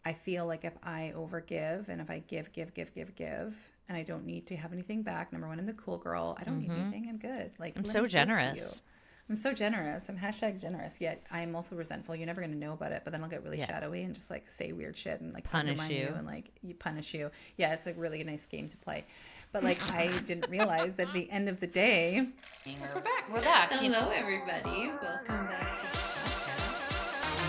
I feel like if I overgive and if I give, and I don't need to have anything back, number one, I'm the cool girl. I don't need anything. I'm good. Like, I'm let so me give to you. generous. I'm so generous. I'm hashtag generous, yet I'm also resentful. You're never going to know about it, but then I'll get really Yeah. shadowy and just like say weird shit and like Punish undermine you. and like you punish you. Yeah, it's a really nice game to play. But like I didn't realize that at the end of the day, We're back. We're back. Hello, everybody. Welcome back to the podcast.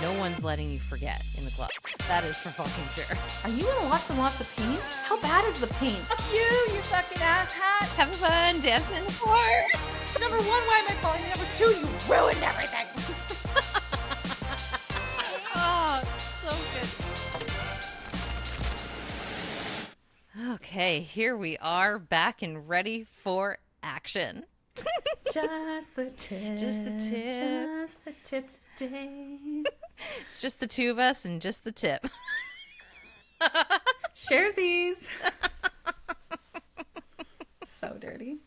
No one's letting you forget in the club. That is for fucking sure. Are you in lots and lots of pain? How bad is the pain? fuck you fucking asshat. Having fun dancing in the floor. Number one, why am I calling you? Number two, you ruined everything. Oh, so good. Okay, here we are back and ready for action. Just the tip. Just the tip. Just the tip today. It's just the two of us and just the tip. Sharesies. So dirty.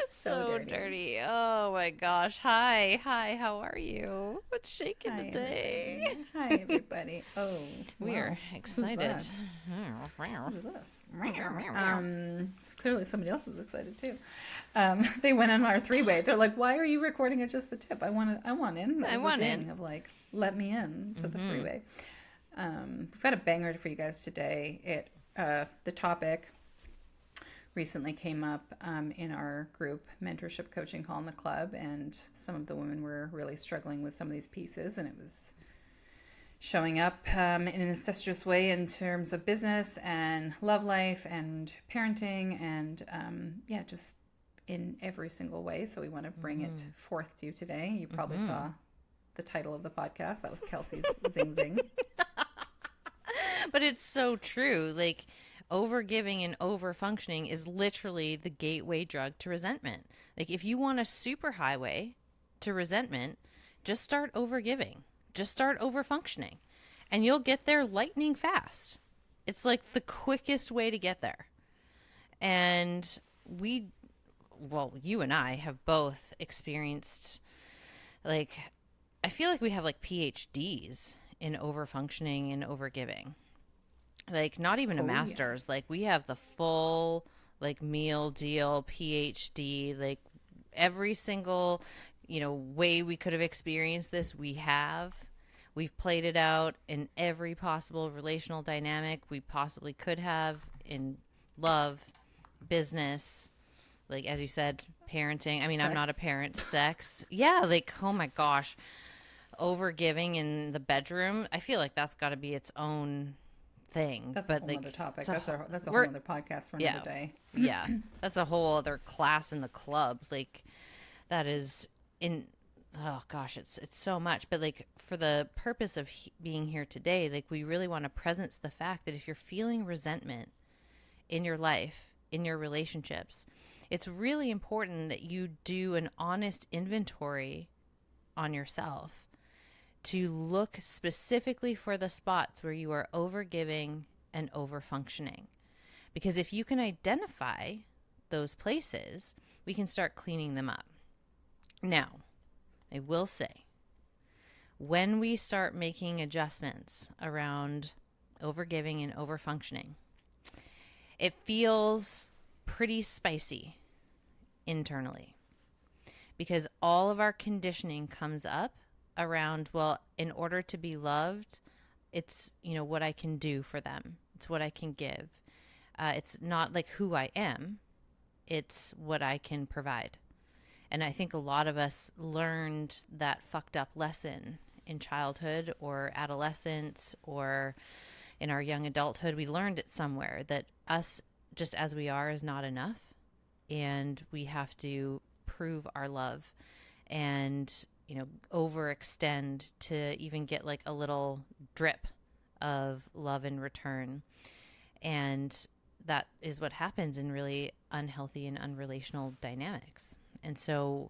So dirty. Oh my gosh. Hi, how are you? What's shaking Hi, today? everybody. Hi, everybody. Oh, We wow. are excited. Who's this? It's clearly somebody else is excited too. They went on our three-way. They're like, "Why are you recording at just the tip? I want in." That was want the in. thing of like, let me in to the freeway. We've got a banger for you guys today. The topic recently came up in our group mentorship coaching call in the club, and some of the women were really struggling with some of these pieces, and it was showing up in an incestuous way in terms of business and love life and parenting and just in every single way. So we want to bring it forth to you today. You probably saw the title of the podcast. That was Kelsey's Zing Zing. But it's so true. Like, overgiving and overfunctioning is literally the gateway drug to resentment. Like, if you want a super highway to resentment, just start overgiving. Just start overfunctioning. And you'll get there lightning fast. It's like the quickest way to get there. And you and I have both experienced, like, I feel like we have like PhDs in overfunctioning and overgiving. Like, not even a master's. Like, we have the full like meal deal PhD. Like, every single way we could have experienced this, we've played it out in every possible relational dynamic we possibly could have, in love, business, like, as you said, parenting. I mean, sex. I'm not a parent. Sex. Yeah, like, oh my gosh. Overgiving in the bedroom, I feel like that's got to be its own thing. That's but a whole like, other topic. That's a whole other podcast for another day. Yeah, that's a whole other class in the club. Like, that is oh gosh, it's so much. But like, for the purpose of being here today, like, we really want to presence the fact that if you're feeling resentment in your life, in your relationships, it's really important that you do an honest inventory on yourself, to look specifically for the spots where you are overgiving and overfunctioning. Because if you can identify those places, we can start cleaning them up. Now, I will say, when we start making adjustments around overgiving and overfunctioning, it feels pretty spicy internally, because all of our conditioning comes up around, well, in order to be loved, it's, what I can do for them. It's what I can give. It's not like who I am. It's what I can provide. And I think a lot of us learned that fucked up lesson in childhood or adolescence or in our young adulthood. We learned it somewhere that us just as we are is not enough. And we have to prove our love and overextend to even get like a little drip of love in return. And that is what happens in really unhealthy and unrelational dynamics. And so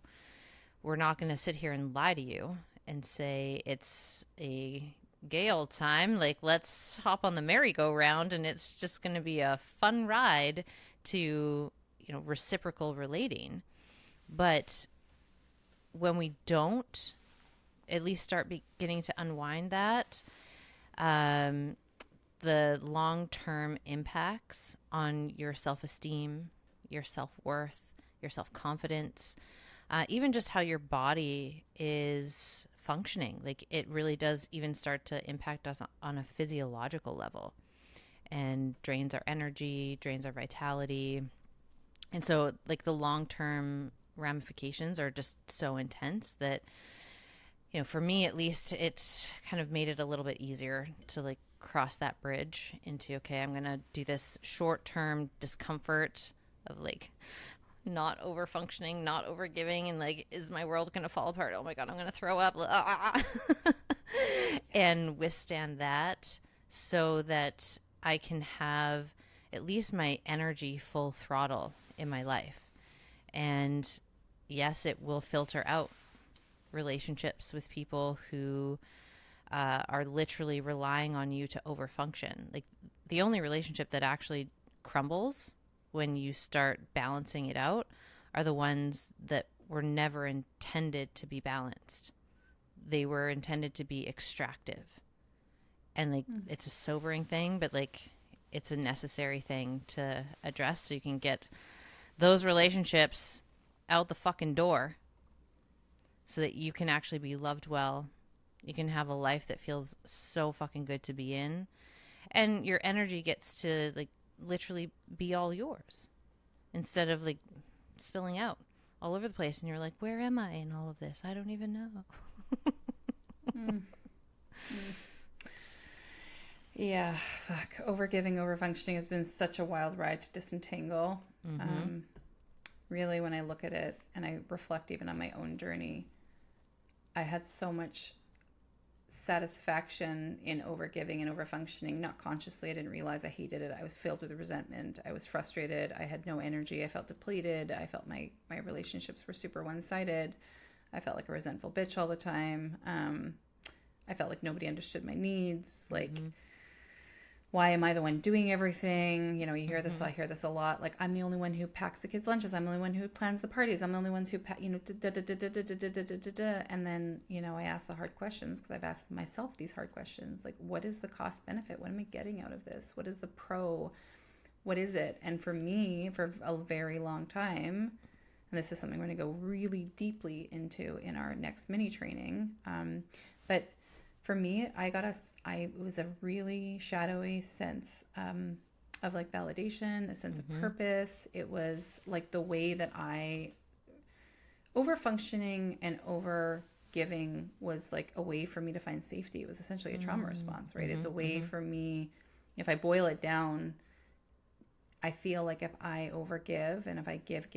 we're not going to sit here and lie to you and say it's a gay old time, like, let's hop on the merry-go-round and it's just going to be a fun ride to reciprocal relating. But when we don't at least start beginning to unwind that, the long-term impacts on your self-esteem, your self-worth, your self-confidence, even just how your body is functioning. Like it really does even start to impact us on a physiological level and drains our energy, drains our vitality. And so like the long-term ramifications are just so intense that, you know, for me at least, it's kind of made it a little bit easier to like cross that bridge into, okay, I'm going to do this short-term discomfort of like not over functioning, not over giving, and like, is my world going to fall apart? Oh my God, I'm going to throw up. And withstand that so that I can have at least my energy full throttle in my life. And yes, it will filter out relationships with people who are literally relying on you to overfunction. Like the only relationship that actually crumbles when you start balancing it out are the ones that were never intended to be balanced. They were intended to be extractive. And like it's a sobering thing, but like it's a necessary thing to address so you can get those relationships out the fucking door so that you can actually be loved well. You can have a life that feels so fucking good to be in. And your energy gets to like literally be all yours instead of like spilling out all over the place. And you're like, where am I in all of this? I don't even know. Yeah, fuck. Overgiving, overfunctioning has been such a wild ride to disentangle. Really, when I look at it and I reflect even on my own journey, I had so much satisfaction in overgiving and overfunctioning. Not consciously, I didn't realize I hated it. I was filled with resentment. I was frustrated. I had no energy. I felt depleted. I felt my relationships were super one-sided. I felt like a resentful bitch all the time. I felt like nobody understood my needs. Like, why am I the one doing everything? You know, you hear this, I hear this a lot. Like, I'm the only one who packs the kids' lunches. I'm the only one who plans the parties. I'm the only one who, and then, you know, I ask the hard questions because I've asked myself these hard questions. Like, what is the cost benefit? What am I getting out of this? What is the pro? What is it? And for me, for a very long time, and this is something we're going to go really deeply into in our next mini training. But for me, it was a really shadowy sense of like validation, a sense of purpose. It was like the way that overfunctioning and over giving was like a way for me to find safety. It was essentially a trauma response, right? It's a way for me, if I boil it down, I feel like if I overgive and if I give,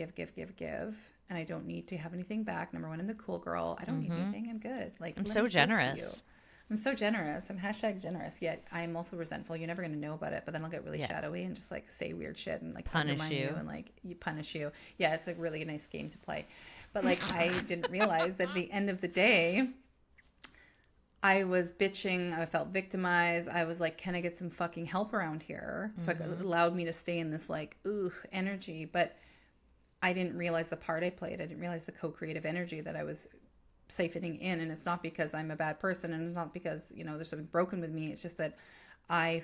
and I don't need to have anything back. Number one, I'm the cool girl. I don't need anything. I'm good. Like, I'm so generous. I'm so generous. I'm #generous. Yet I'm also resentful. You're never going to know about it, but then I'll get really shadowy and just like say weird shit and like punish you and like punish you. Yeah, it's a really nice game to play. But like I didn't realize that at the end of the day, I was bitching. I felt victimized. I was like, can I get some fucking help around here? So it allowed me to stay in this like, energy. But I didn't realize the part I played. I didn't realize the co-creative energy that I was siphoning in. And it's not because I'm a bad person, and it's not because, you know, there's something broken with me. It's just that I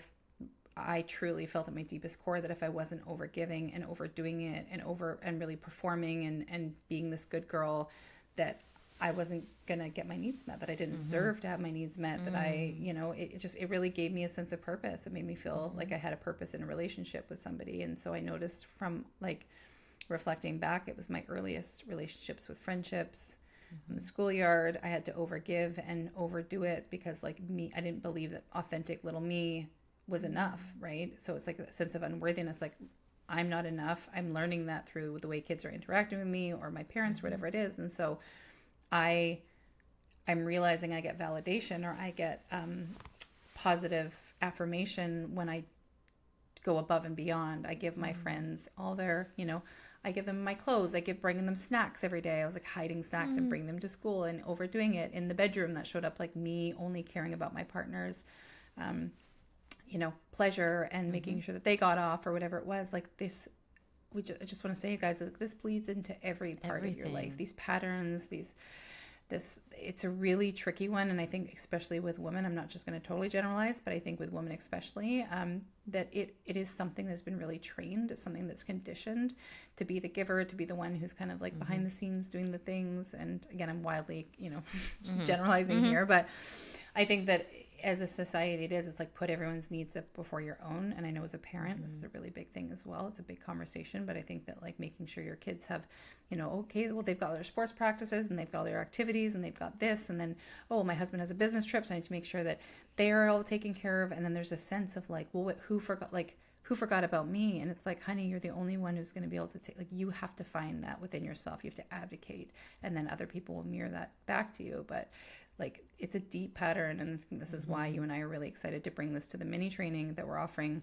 truly felt at my deepest core that if I wasn't overgiving and overdoing it and really performing and being this good girl, that I wasn't gonna get my needs met, that I didn't deserve to have my needs met, that I, you know, it really gave me a sense of purpose. It made me feel like I had a purpose in a relationship with somebody. And so I noticed from like reflecting back, it was my earliest relationships with friendships in the schoolyard. I had to overgive and overdo it because like I didn't believe that authentic little me was enough, right? So it's like a sense of unworthiness, like I'm not enough. I'm learning that through the way kids are interacting with me or my parents, whatever it is. And so I'm realizing I get validation or I get positive affirmation when I go above and beyond. I give my friends all their, you know, I give them my clothes. I bringing them snacks every day. I was like hiding snacks and bringing them to school and overdoing it in the bedroom. That showed up like me only caring about my partner's, you know, pleasure and making sure that they got off or whatever it was. Like this, I just want to say, you guys, like, this bleeds into every part of your life. These patterns, these it's a really tricky one. And I think especially with women, I'm not just going to totally generalize, but I think with women especially, that it is something that's been really trained. It's something that's conditioned to be the giver, to be the one who's kind of like behind the scenes doing the things. And again, I'm wildly, generalizing here, but I think that as a society it's like put everyone's needs up before your own. And I know as a parent, this is a really big thing as well. It's a big conversation, but I think that like making sure your kids have, okay, well, they've got their sports practices and they've got their activities and they've got this. And then, oh, my husband has a business trip, so I need to make sure that they are all taken care of. And then there's a sense of like, well, who forgot about me? And it's like, honey, you're the only one who's going to be able to take, like, you have to find that within yourself. You have to advocate, and then other people will mirror that back to you. But like, it's a deep pattern. And I think this is why you and I are really excited to bring this to the mini training that we're offering,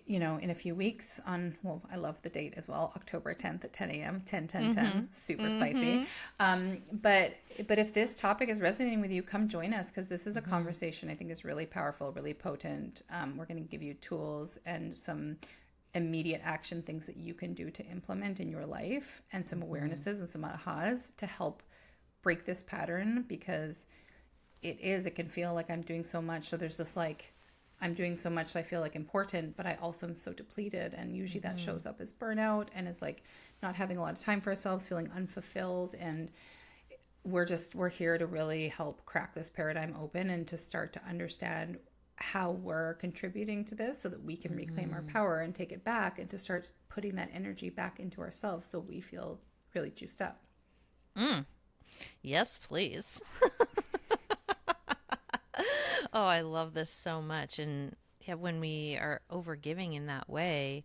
in a few weeks on, well, I love the date as well, October 10th at 10 a.m., 10, super spicy. But if this topic is resonating with you, come join us, because this is a conversation I think is really powerful, really potent. We're going to give you tools and some immediate action things that you can do to implement in your life, and some awarenesses and some ahas to help break this pattern, because it can feel like I'm doing so much. So there's this like, I'm doing so much, so I feel like important, but I also am so depleted. And usually that shows up as burnout and is like not having a lot of time for ourselves, feeling unfulfilled. And we're here to really help crack this paradigm open and to start to understand how we're contributing to this, so that we can reclaim our power and take it back, and to start putting that energy back into ourselves so we feel really juiced up. Yes, please. Oh, I love this so much. And yeah, when we are overgiving in that way,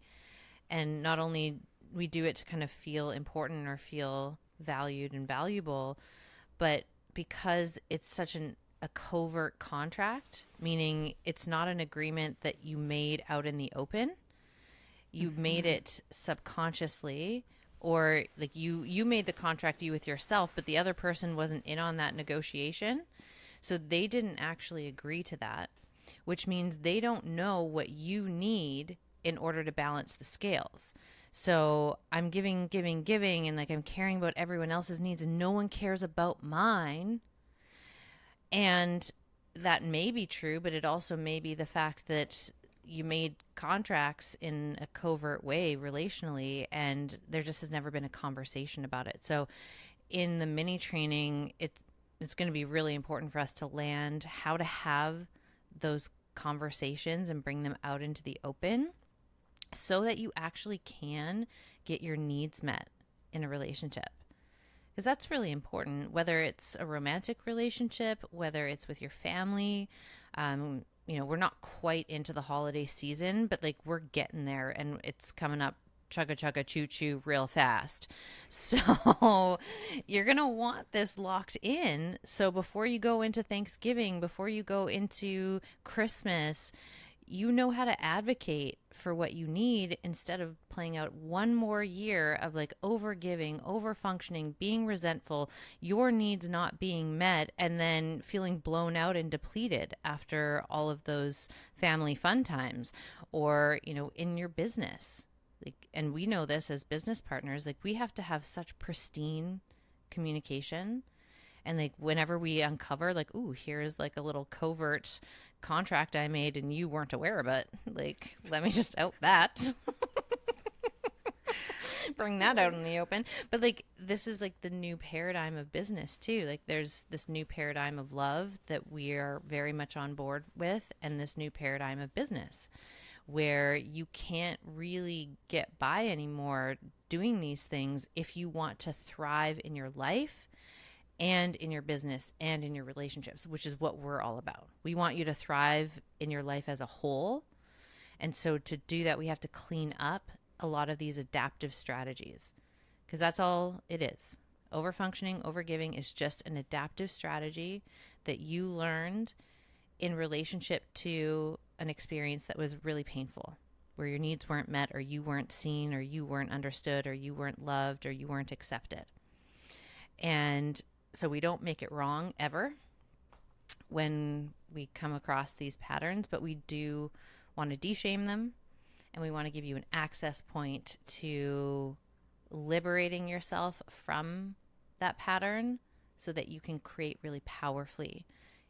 and not only we do it to kind of feel important or feel valued and valuable, but because it's such a covert contract, meaning it's not an agreement that you made out in the open. You made it subconsciously, or like you made the contract, you with yourself, but the other person wasn't in on that negotiation. So they didn't actually agree to that, which means they don't know what you need in order to balance the scales. So I'm giving, and like I'm caring about everyone else's needs, and no one cares about mine. And that may be true, but it also may be the fact that you made contracts in a covert way relationally, and there just has never been a conversation about it. So in the mini training, it's going to be really important for us to land how to have those conversations and bring them out into the open, so that you actually can get your needs met in a relationship. Because that's really important, whether it's a romantic relationship, whether it's with your family. We're not quite into the holiday season, but like we're getting there, and it's coming up chugga chugga choo choo real fast. So you're going to want this locked in. So before you go into Thanksgiving, before you go into Christmas, you know how to advocate for what you need, instead of playing out one more year of like overgiving, overfunctioning, being resentful, your needs not being met, and then feeling blown out and depleted after all of those family fun times, or, in your business. Like, and we know this as business partners, like we have to have such pristine communication. And like whenever we uncover like, ooh, here's like a little covert contract I made and you weren't aware of it, like, let me just out that. Bring that out in the open. But like, this is like the new paradigm of business too. Like there's this new paradigm of love that we are very much on board with, and this new paradigm of business where you can't really get by anymore doing these things if you want to thrive in your life and in your business and in your relationships, which is what we're all about. We want you to thrive in your life as a whole. And so to do that, we have to clean up a lot of these adaptive strategies, because that's all it is. Overfunctioning, overgiving is just an adaptive strategy that you learned in relationship to an experience that was really painful, where your needs weren't met, or you weren't seen, or you weren't understood, or you weren't loved, or you weren't accepted. And so we don't make it wrong ever when we come across these patterns, but we do want to de-shame them, and we want to give you an access point to liberating yourself from that pattern so that you can create really powerfully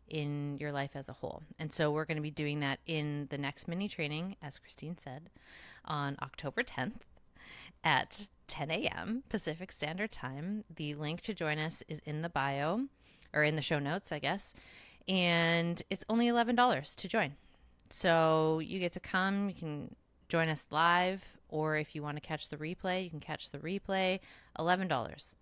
in your life as a whole. And so we're going to be doing that in the next mini training, as Christine said, on October 10th at 10 a.m. Pacific Standard Time. The link to join us is in the bio, or in the show notes, I guess. And it's only $11 to join. So you get to come, you can join us live, or if you want to catch the replay, you can catch the replay. $11.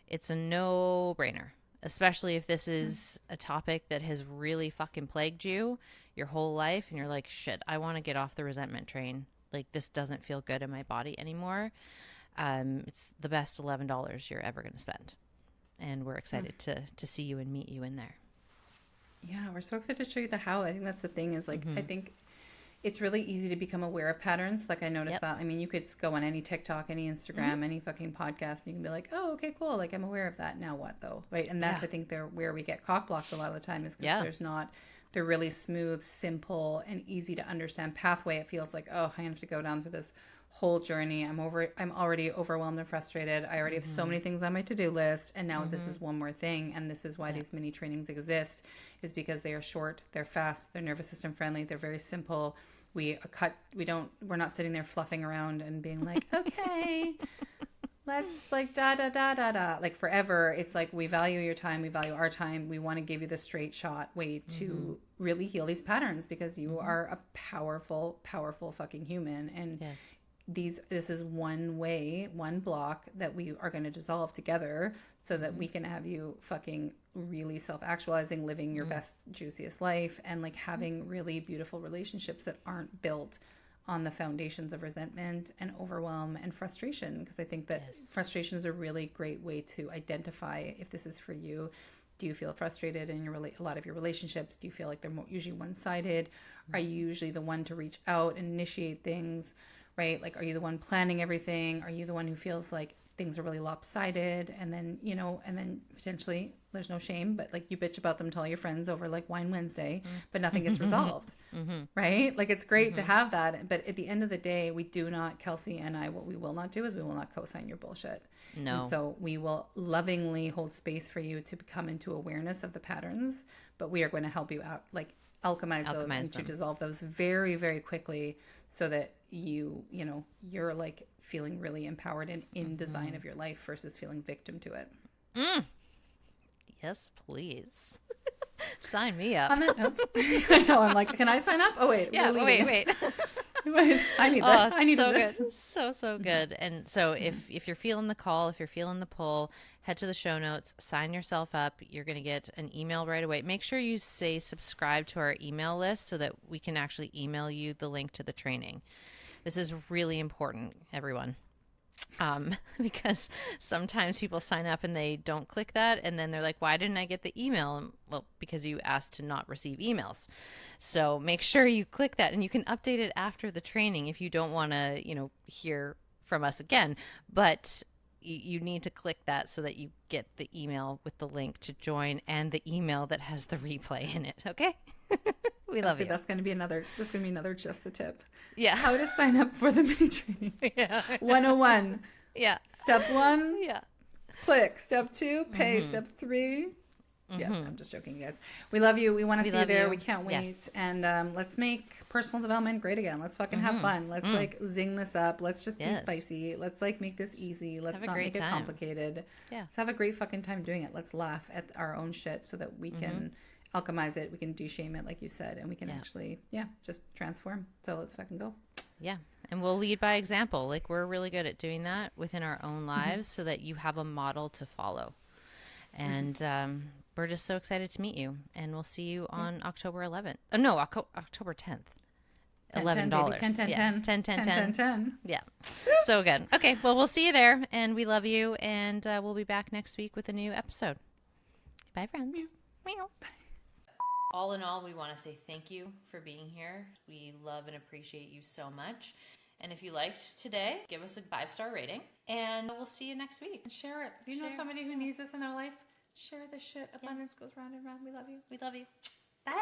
It's a no-brainer, especially if this is a topic that has really fucking plagued you your whole life and you're like, shit, I want to get off the resentment train. Like, this doesn't feel good in my body anymore. It's the best $11 you're ever going to spend. And we're excited to see you and meet you in there. Yeah, we're so excited to show you the how. I think that's the thing is like, I think it's really easy to become aware of patterns. Like I noticed that. I mean, you could go on any TikTok, any Instagram, any fucking podcast, and you can be like, oh, okay, cool. Like I'm aware of that. Now what though? Right. And that's, I think where we get cock blocked a lot of the time is because there's not the really smooth, simple and easy to understand pathway. It feels like, oh, I'm going to have to go down through this whole journey. I'm already overwhelmed and frustrated. I already have so many things on my to-do list, and now this is one more thing. And this is why these mini trainings exist, is because they are short, they're fast, they're nervous system friendly, they're very simple. We're not sitting there fluffing around and being like, okay, let's like da da da da da, like forever. It's like, we value your time, we value our time, we want to give you the straight shot way to really heal these patterns, because you are a powerful fucking human. And this is one block that we are going to dissolve together so that we can have you fucking really self-actualizing, living your best, juiciest life, and like having really beautiful relationships that aren't built on the foundations of resentment and overwhelm and frustration. Because I think that frustration is a really great way to identify if this is for you. Do you feel frustrated in a lot of your relationships? Do you feel like they're usually one-sided? Are you usually the one to reach out and initiate things? Right? Like, are you the one planning everything? Are you the one who feels like things are really lopsided? And then, and then potentially there's no shame, but like you bitch about them to all your friends over like Wine Wednesday, but nothing gets resolved. Right? Like, it's great to have that. But at the end of the day, Kelsey and I, what we will not do is we will not co-sign your bullshit. No. And so we will lovingly hold space for you to come into awareness of the patterns, but we are going to help you out, like alchemize those and to dissolve those very, very quickly, so that you're like feeling really empowered and in design of your life versus feeling victim to it. Yes, please. Sign me up. On that note, I know, I'm like, can I sign up? Oh wait, yeah, wait. Wait, I need this. I need so this. Good. So good. And so if you're feeling the call, if you're feeling the pull, head to the show notes, sign yourself up. You're going to get an email right away. Make sure you say subscribe to our email list so that we can actually email you the link to the training. This is really important, everyone. Because sometimes people sign up and they don't click that, and then they're like, why didn't I get the email? Well, because you asked to not receive emails. So make sure you click that, and you can update it after the training if you don't want to, hear from us again. But you need to click that so that you get the email with the link to join and the email that has the replay in it. Okay? We love you. That's going to be another just the tip. Yeah. How to sign up for the mini training. Yeah. 101. Yeah. Step 1. Yeah. Click. Step 2. Pay. Step 3. Yeah, I'm just joking, you guys. We love you. We want to see you there. We can't wait. Yes. And let's make personal development great again. Let's fucking have fun. Let's like zing this up. Let's just be spicy. Let's like make this easy. Let's not make it complicated. Yeah. Let's have a great fucking time doing it. Let's laugh at our own shit so that we can alchemize it. We can de-shame it, like you said, and we can actually, just transform. So let's fucking go. Yeah. And we'll lead by example. Like, we're really good at doing that within our own lives so that you have a model to follow. And we're just so excited to meet you. And we'll see you on October 11th. Oh, no, October 10th. $11. 10. Yeah. So good. Okay. Well, we'll see you there, and we love you. And we'll be back next week with a new episode. Bye, friends. Meow. All in all, we want to say thank you for being here. We love and appreciate you so much. And if you liked today, give us a 5-star rating. And we'll see you next week. And share it. Do you know somebody who needs this in their life? Share this shit. Abundance goes round and round. We love you. We love you. Bye.